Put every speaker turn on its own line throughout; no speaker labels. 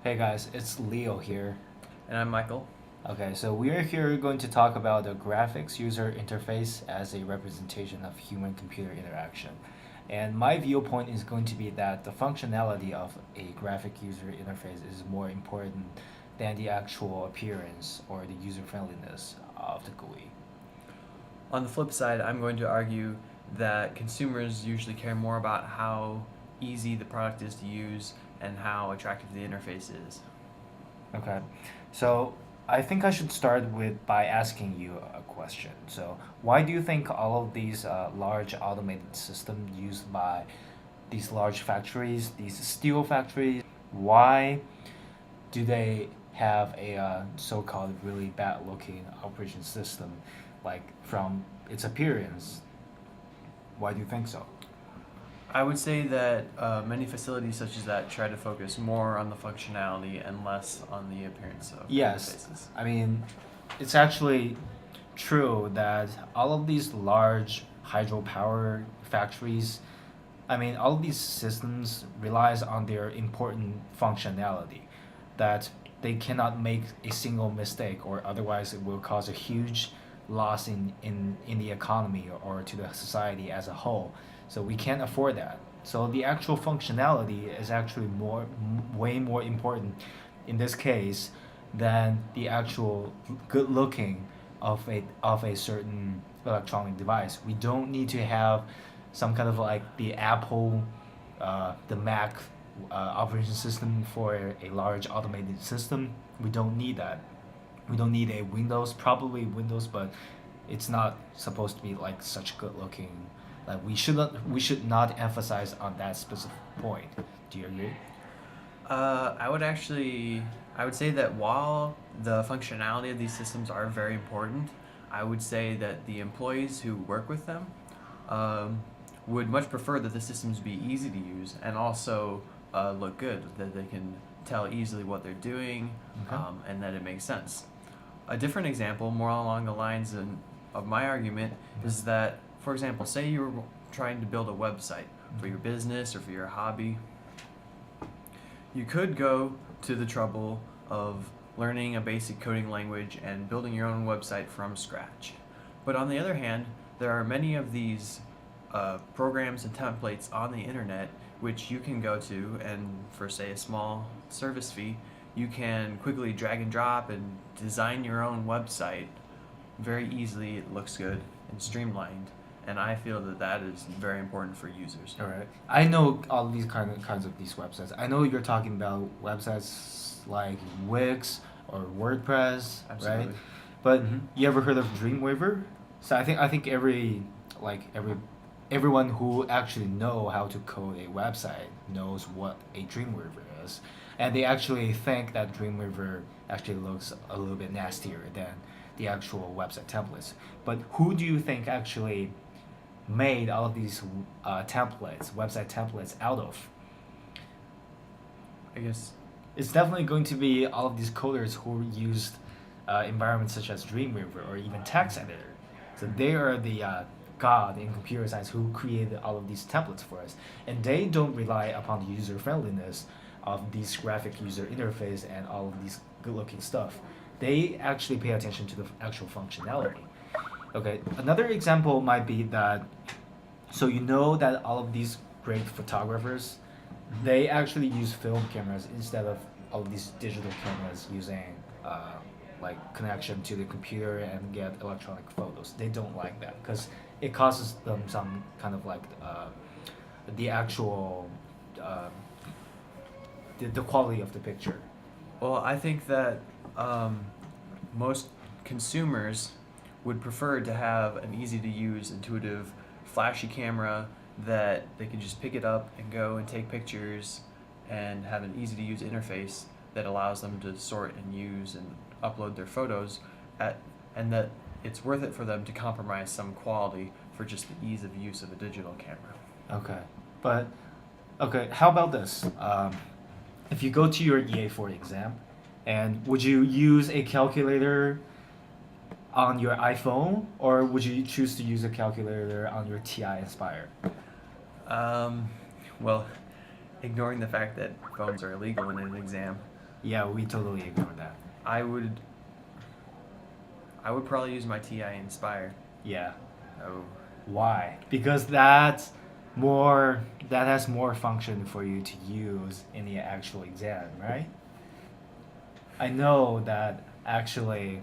Hey guys, it's Leo here.
And I'm Michael.
Okay, so we are here going to talk about the graphics user interface as a representation of human computer interaction. And my viewpoint is going to be that the functionality of a graphic user interface is more important than the actual appearance or the user friendliness of the GUI.
On the flip side, I'm going to argue that consumers usually care more about how easy the product is to use and how attractive the interface is.
Okay, so I think I should start with by asking you a question. So, why do you think all of these large automated systems used by these large factories, these steel factories, why do they have a so-called really bad-looking operation system, like from its appearance? Why do you think so?
I would say that many facilities such as that try to focus more on the functionality and less on the appearance of
Yes,
interfaces.
I mean, it's actually true that all of these large hydropower factories, I mean, all of these systems relies on their important functionality, that they cannot make a single mistake or otherwise it will cause a huge loss in the economy or to the society as a whole. So we can't afford that. So the actual functionality is actually way more important in this case than the actual good looking of a certain electronic device. We don't need to have some kind of like the Apple, the Mac operation system for a large automated system. We don't need that. We don't need a Windows, probably Windows, but it's not supposed to be like such good looking. Like we should not emphasize on that specific point. Do you agree?
I would say that while the functionality of these systems are very important, I would say that the employees who work with them um, would much prefer that the systems be easy to use and also look good, that they can tell easily what they're doing,
Okay.
and that it makes sense. A different example, more along the lines of my argument,
Okay.
is that, for example, say you were trying to build a website for your business or for your hobby. You could go to the trouble of learning a basic coding language and building your own website from scratch. But on the other hand, there are many of these programs and templates on the internet which you can go to, and for, say, a small service fee, you can quickly drag and drop and design your own website very easily. It looks good and streamlined, and I feel that that is very important for users.
All right. I know all these kinds of these websites. I know you're talking about websites like Wix or WordPress, right?
Absolutely.
But
Mm-hmm.
you ever heard of Dreamweaver? So I think everyone who actually know how to code a website knows what a Dreamweaver is, and they actually think that Dreamweaver actually looks a little bit nastier than the actual website templates. But who do you think actually made all of these templates, website templates, out of?
I guess.
It's definitely going to be all of these coders who used environments such as Dreamweaver or even text editor. So they are the god in computer science who created all of these templates for us, and they don't rely upon the user friendliness of these graphic user interface and all of these good looking stuff. They actually pay attention to the actual functionality. Okay, another example might be that, so you know that all of these great photographers,
Mm-hmm.
they actually use film cameras instead of all of these digital cameras using like connection to the computer and get electronic photos. They don't like that because it causes them some kind of like the actual uh, the quality of the picture.
Well, I think that um, most consumers would prefer to have an easy to use, intuitive, flashy camera that they can just pick it up and go and take pictures and have an easy to use interface that allows them to sort and use and upload their photos at, and that it's worth it for them to compromise some quality for just the ease of use of a digital camera.
Okay, but okay, how about this? If you go to your EA4 exam, and would you use a calculator on your iPhone, or would you choose to use a calculator on your TI Inspire?
Um, well, ignoring the fact that phones are illegal in an exam,
Yeah, we totally ignore that.
I would probably use my TI Inspire.
Yeah.
Oh,
Why? Because that has more function for you to use in the actual exam, right? I know that actually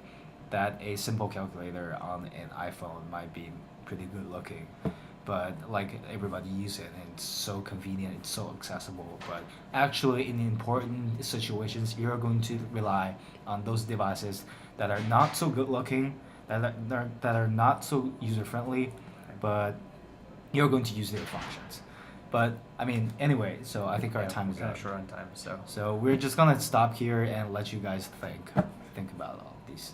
that a simple calculator on an iPhone might be pretty good looking, but like everybody use it and it's so convenient, it's so accessible. But actually, in important situations, you're going to rely on those devices that are not so good looking, that are not so user friendly, but you're going to use their functions. But I mean, anyway, so I think our
yeah,
time
we're
is
kind
up.
of short on time, so.
So we're just gonna stop here and let you guys think about all of these.